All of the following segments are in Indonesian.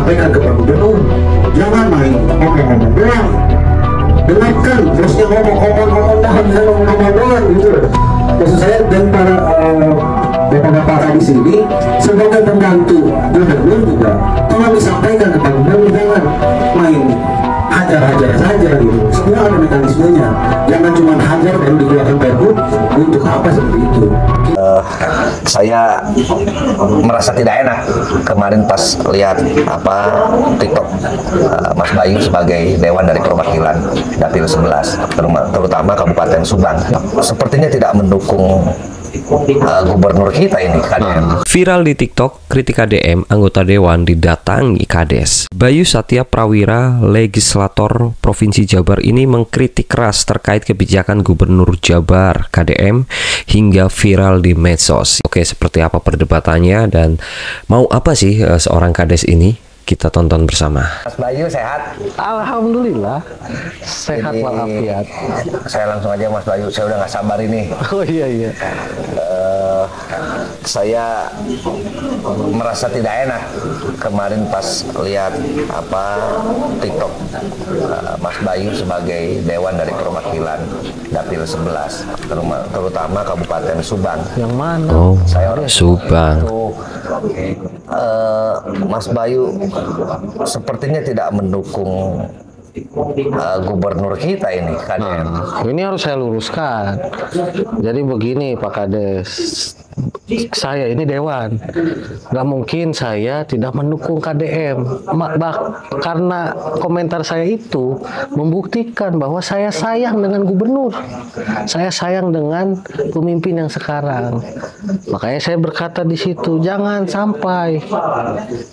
sampaikan ke Pak Gubernur, jangan main ngomong-ngomong doang. Dengarkan bosnya ngomong-ngomong doang gitu. Maksud saya dan para bapak-bapak di sini sebagai pembantu gubernur juga tolong disampaikan ke Pak Gubernur, jangan main hajar-hajar saja gitu. Semua ada mekanismenya. Jangan cuma hajar dan dikeluarkan pergub untuk apa seperti itu. Saya merasa tidak enak kemarin pas lihat TikTok Mas Bayu sebagai Dewan dari Perwakilan Dapil 11, terutama Kabupaten Subang. Sepertinya tidak mendukung gubernur kita ini KDM. Viral di TikTok, kritik KDM anggota Dewan didatangi Kades. Bayu Satya Prawira, legislator Provinsi Jabar ini mengkritik keras terkait kebijakan Gubernur Jabar KDM hingga viral di medsos. Oke, seperti apa perdebatannya dan mau apa sih seorang Kades ini? Kita tonton bersama. Mas Bayu sehat? Alhamdulillah sehat walafiat. Saya langsung aja Mas Bayu, saya udah nggak sabar ini. Oh iya. Saya merasa tidak enak kemarin pas lihat TikTok Mas Bayu sebagai Dewan dari Perwakilan Dapil 11, terutama Kabupaten Subang. Yang mana? Oh, saya orang Subang. Mas Bayu sepertinya tidak mendukung gubernur kita ini KDM. Ini harus saya luruskan. Jadi begini Pak Kades, saya ini Dewan, nggak mungkin saya tidak mendukung KDM. Karena komentar saya itu membuktikan bahwa saya sayang dengan gubernur, saya sayang dengan pemimpin yang sekarang. Makanya saya berkata di situ, jangan sampai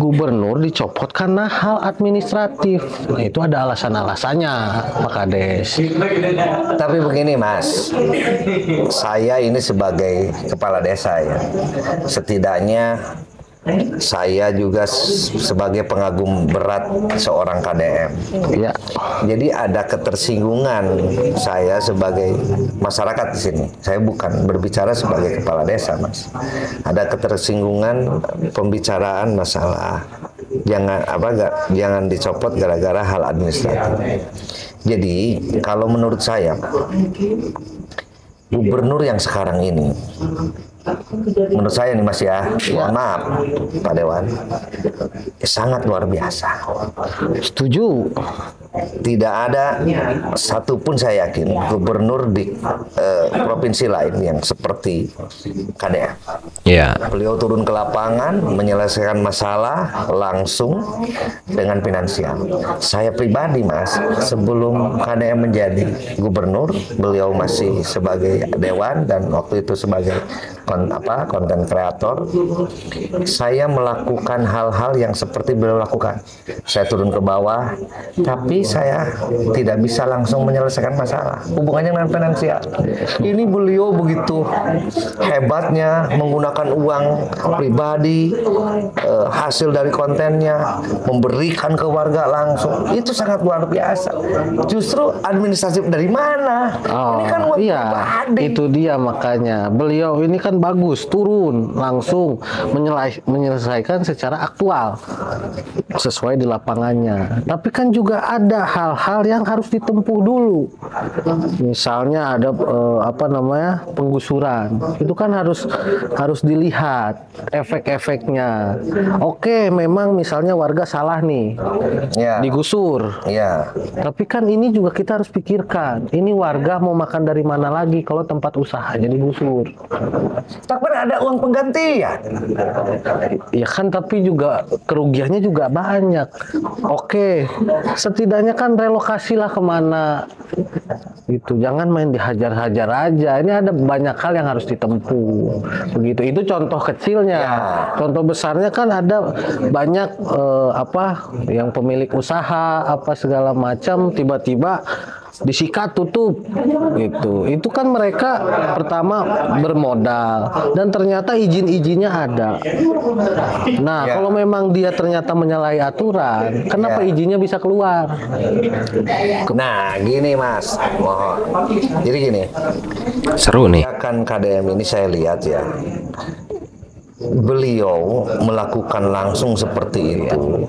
gubernur dicopot karena hal administratif. Nah, itu ada alasannya Pak Kades. Tapi begini Mas, saya ini sebagai kepala desa ya, setidaknya saya juga sebagai pengagum berat seorang KDM. Ya. Jadi ada ketersinggungan saya sebagai masyarakat di sini. Saya bukan berbicara sebagai kepala desa, Mas. Ada ketersinggungan pembicaraan masalah jangan dicopot gara-gara hal administratif. Jadi kalau menurut saya gubernur yang sekarang ini, menurut saya nih Mas ya, mohon maaf Pak Dewan, sangat luar biasa. Setuju. Tidak ada satupun saya yakin gubernur di provinsi lain yang seperti KDM. Ya. Beliau turun ke lapangan menyelesaikan masalah langsung dengan finansial. Saya pribadi Mas, sebelum KDM menjadi gubernur, beliau masih sebagai Dewan dan waktu itu sebagai konten kreator, saya melakukan hal-hal yang seperti beliau lakukan. Saya turun ke bawah, tapi saya tidak bisa langsung menyelesaikan masalah hubungannya dengan finansial. Ini beliau begitu hebatnya menggunakan uang pribadi, hasil dari kontennya, memberikan ke warga langsung. Itu sangat luar biasa. Justru administratif dari mana? Ini kan uang pribadi. Itu dia makanya beliau ini kan bagus turun langsung menyelesaikan secara aktual sesuai di lapangannya. Tapi kan juga ada hal-hal yang harus ditempuh dulu. Misalnya ada penggusuran. Itu kan harus dilihat efek-efeknya. Oke, memang misalnya warga salah nih. Ya. Digusur. Ya. Tapi kan ini juga kita harus pikirkan. Ini warga mau makan dari mana lagi kalau tempat usahanya digusur. Tapi ada uang penggantian. Ya kan, tapi juga kerugiannya juga banyak. Oke, setidaknya kan relokasilah kemana gitu. Jangan main dihajar-hajar aja. Ini ada banyak hal yang harus ditempuh. Begitu. Itu contoh kecilnya. Ya. Contoh besarnya kan ada banyak yang pemilik usaha segala macam tiba-tiba disikat tutup gitu. Itu kan mereka pertama bermodal dan ternyata izin-izinnya ada. Nah, kalau memang dia ternyata menyalahi aturan, kenapa izinnya bisa keluar? Nah, gini Mas. Jadi gini. Seru nih. Kan KDM ini saya lihat ya, beliau melakukan langsung seperti itu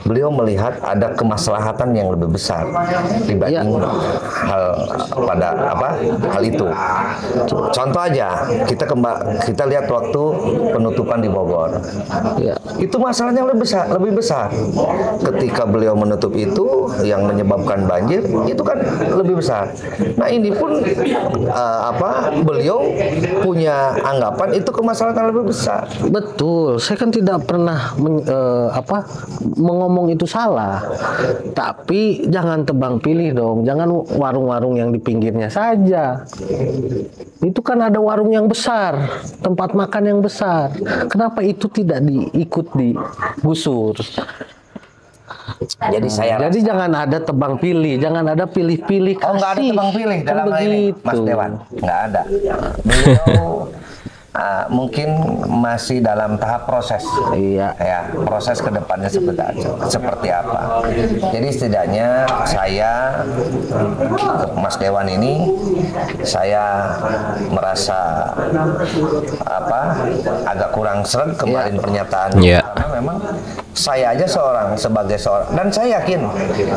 beliau melihat ada kemaslahatan yang lebih besar dibanding hal itu. Contoh aja, kita lihat waktu penutupan di Bogor. Ya. Itu masalahnya lebih besar. Ketika beliau menutup itu yang menyebabkan banjir, itu kan lebih besar. Nah, ini pun beliau punya anggapan itu kemaslahatan lebih besar. Betul, saya kan tidak pernah mengomong itu salah. Tapi jangan tebang pilih dong, jangan warung-warung yang di pinggirnya saja. Itu kan ada warung yang besar, tempat makan yang besar. Kenapa itu tidak ikut digusur? Jadi jangan ada tebang pilih, jangan ada pilih-pilih. Oh, nggak ada tebang pilih kan dalam hal ini, Mas Dewan. Nggak ada. Beliau mungkin masih dalam tahap proses. Iya. Ya, proses kedepannya seperti apa. Jadi setidaknya saya, Mas Dewan ini, saya merasa agak kurang seret kemarin pernyataannya. Karena memang saya aja sebagai seorang, dan saya yakin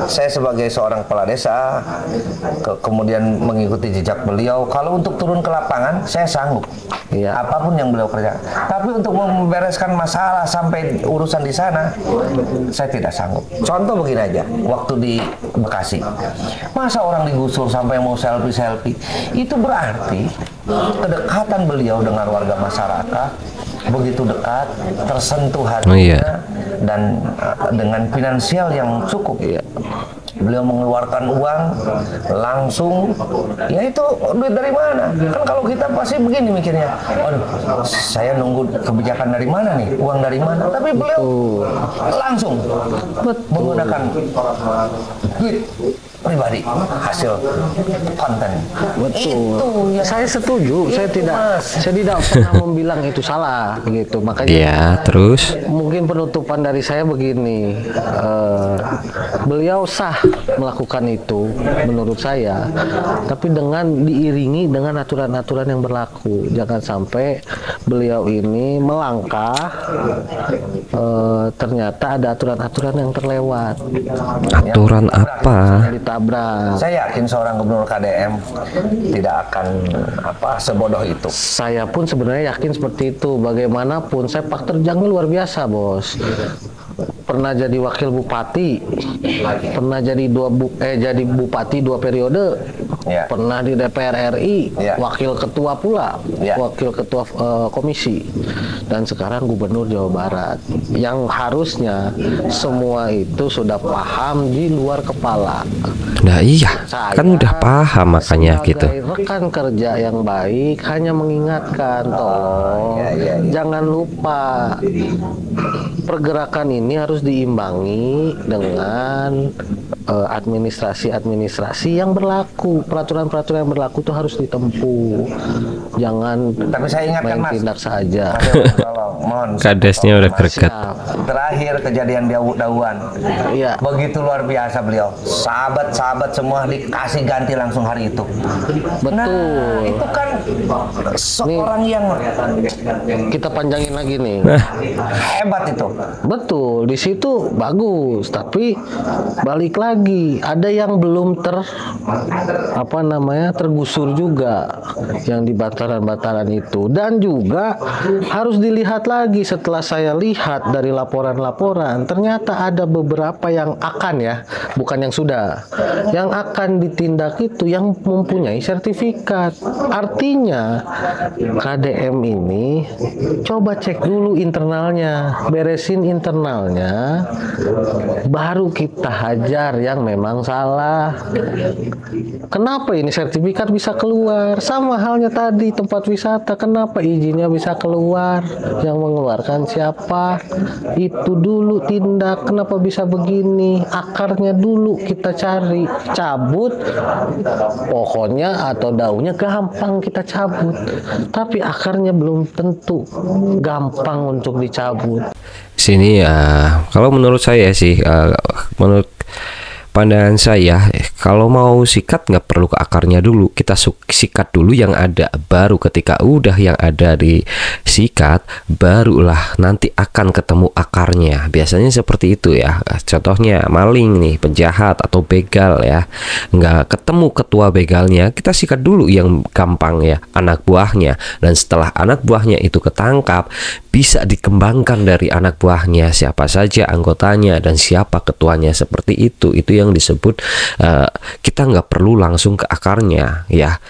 saya sebagai seorang kepala desa kemudian mengikuti jejak beliau. Kalau untuk turun ke lapangan saya sanggup. Iya. Apapun yang beliau kerjakan. Tapi untuk membereskan masalah sampai urusan di sana, saya tidak sanggup. Contoh begini aja, waktu di Bekasi, masa orang digusur sampai mau selfie, itu berarti kedekatan beliau dengan warga masyarakat begitu dekat, tersentuh hatinya, dan dengan finansial yang cukup. Beliau mengeluarkan uang langsung, ya itu duit dari mana? Kan kalau kita pasti begini mikirnya, aduh, saya nunggu kebijakan dari mana nih, uang dari mana? Tapi beliau langsung menggunakan duit pribadi hasil konten. Betul. Itu ya. Saya setuju. Saya tidak pernah membilang itu salah gitu. Makanya terus mungkin penutupan dari saya begini. Beliau sah melakukan itu menurut saya, tapi dengan diiringi dengan aturan-aturan yang berlaku. Jangan sampai beliau ini melangkah ternyata ada aturan-aturan yang terlewat. Aturan apa? Ditabrak. Saya yakin seorang gubernur KDM tidak akan sebodoh itu. Saya pun sebenarnya yakin seperti itu. Bagaimanapun sepak terjangnya luar biasa, Bos. Pernah jadi wakil bupati, pernah jadi jadi bupati 2 periode, pernah di DPR RI, wakil ketua pula, wakil ketua komisi, dan sekarang gubernur Jawa Barat. Yang harusnya semua itu sudah paham di luar kepala. Nah iya, kan udah paham makanya gitu. Rekan kerja yang baik hanya mengingatkan, tolong jangan lupa pergerakan ini harus diimbangi dengan administrasi yang berlaku, peraturan-peraturan yang berlaku itu harus ditempuh. Jangan tapi saya ingatkan main tindak saja. Mohon. Kadesnya udah greget. Terakhir kejadian Dauan. Iya. Begitu luar biasa beliau. Sahabat-sahabat semua dikasih ganti langsung hari itu. Betul. Nah, itu kan seorang yang kita panjangin lagi nih. Hebat itu. Betul, di situ bagus, tapi balik lagi ada yang belum tergusur juga yang di bataran-bataran itu, dan juga harus dilihat lagi. Setelah saya lihat dari laporan-laporan, ternyata ada beberapa yang akan bukan yang sudah, yang akan ditindak itu yang mempunyai sertifikat. Artinya KDM ini coba cek dulu internalnya, beresin internalnya, baru kita hajar yang memang salah. Kenapa ini sertifikat bisa keluar? Sama halnya tadi tempat wisata, kenapa izinnya bisa keluar? Yang mengeluarkan siapa? Itu dulu tindak. Kenapa bisa begini? Akarnya dulu kita cari, cabut pokoknya atau daunnya gampang kita cabut, tapi akarnya belum tentu gampang untuk dicabut. Sini kalau menurut saya sih, menurut pandangan saya, kalau mau sikat nggak perlu ke akarnya dulu, kita sikat dulu yang ada, baru ketika udah yang ada disikat, barulah nanti akan ketemu akarnya. Biasanya seperti itu ya. Contohnya maling nih, penjahat atau begal ya, nggak ketemu ketua begalnya, kita sikat dulu yang gampang ya, anak buahnya. Dan setelah anak buahnya itu ketangkap, bisa dikembangkan dari anak buahnya siapa saja anggotanya dan siapa ketuanya. Seperti itu yang disebut kita nggak perlu langsung ke akarnya ya,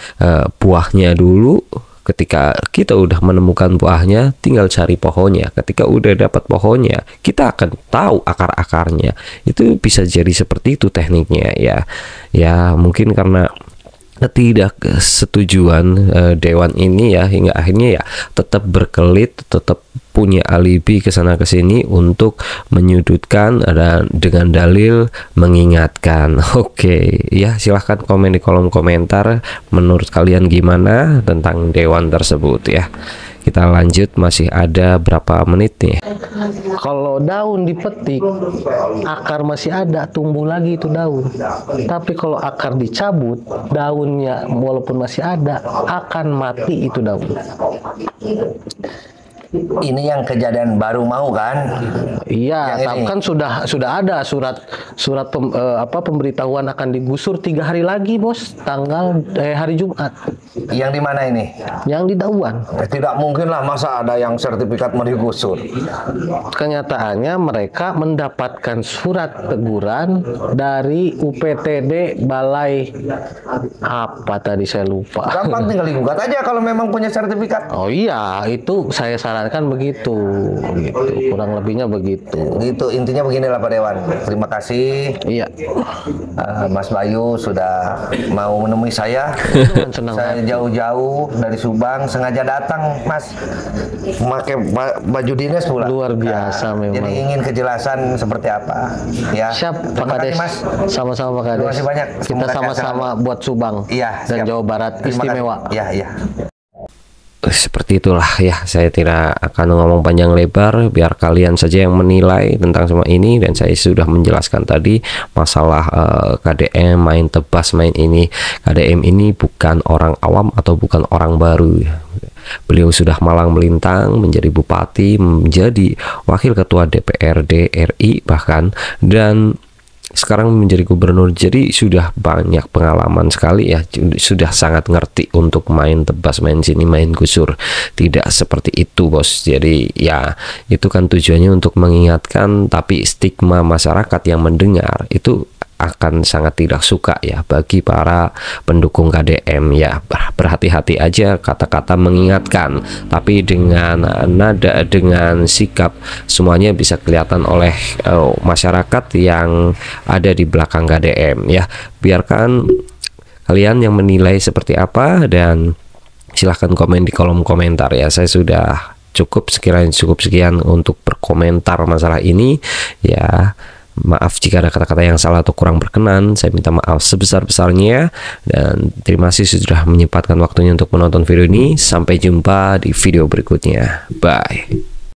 buahnya dulu. Ketika kita udah menemukan buahnya, tinggal cari pohonnya. Ketika udah dapat pohonnya, kita akan tahu akar-akarnya. Itu bisa jadi seperti itu tekniknya ya. Ya mungkin karena ketidaksetujuan dewan ini ya, hingga akhirnya ya tetap berkelit, tetap punya alibi ke sana ke sini untuk menyudutkan dan dengan dalil mengingatkan. Oke, ya silahkan komen di kolom komentar menurut kalian gimana tentang dewan tersebut ya. Kita lanjut, masih ada berapa menit nih. Kalau daun dipetik, akar masih ada, tumbuh lagi itu daun. Tapi kalau akar dicabut, daunnya walaupun masih ada, akan mati itu daun. Ini yang kejadian baru mau kan? Iya, tapi kan sudah ada surat pemberitahuan akan digusur 3 hari lagi, Bos. Hari Jumat. Yang di mana ini? Yang di Dauan. Tidak mungkin lah, masa ada yang sertifikat mau digusur. Kenyataannya mereka mendapatkan surat teguran dari UPTD Balai apa tadi saya lupa. Gampang, tinggal digugat aja kalau memang punya sertifikat. Oh iya, itu saya sarankan begitu, kurang lebihnya begitu. Gitu, intinya beginilah Pak Dewan. Terima kasih. Iya. Mas Bayu sudah mau menemui saya. Senang. Saya jauh-jauh dari Subang sengaja datang, Mas. Pakai baju dinas pula. Luar biasa memang. Jadi ingin kejelasan seperti apa. Ya. Siap, Pak Terima kasih, Kades. Mas. Sama-sama Pak Kades. Terima kasih banyak. Kita Semoga sama-sama buat Subang Iya, dan siap. Jawa Barat Terima istimewa. kasih. Iya. Seperti itulah ya, saya tidak akan ngomong panjang lebar, biar kalian saja yang menilai tentang semua ini. Dan saya sudah menjelaskan tadi masalah KDM main tebas main ini. KDM ini bukan orang awam atau bukan orang baru ya. Beliau sudah malang melintang, menjadi bupati, menjadi wakil ketua DPRD RI bahkan, dan sekarang menjadi gubernur. Jadi sudah banyak pengalaman sekali ya, sudah sangat ngerti untuk main tebas, main sini, main gusur. Tidak seperti itu, Bos. Jadi ya itu kan tujuannya untuk mengingatkan, tapi stigma masyarakat yang mendengar itu akan sangat tidak suka ya bagi para pendukung KDM ya. Berhati-hati aja kata-kata mengingatkan, tapi dengan nada, dengan sikap, semuanya bisa kelihatan oleh masyarakat yang ada di belakang KDM ya. Biarkan kalian yang menilai seperti apa, dan silahkan komen di kolom komentar ya. Saya sudah cukup sekian untuk berkomentar masalah ini ya. Maaf jika ada kata-kata yang salah atau kurang berkenan. Saya minta maaf sebesar-besarnya. Dan terima kasih sudah menyempatkan waktunya untuk menonton video ini. Sampai jumpa di video berikutnya. Bye.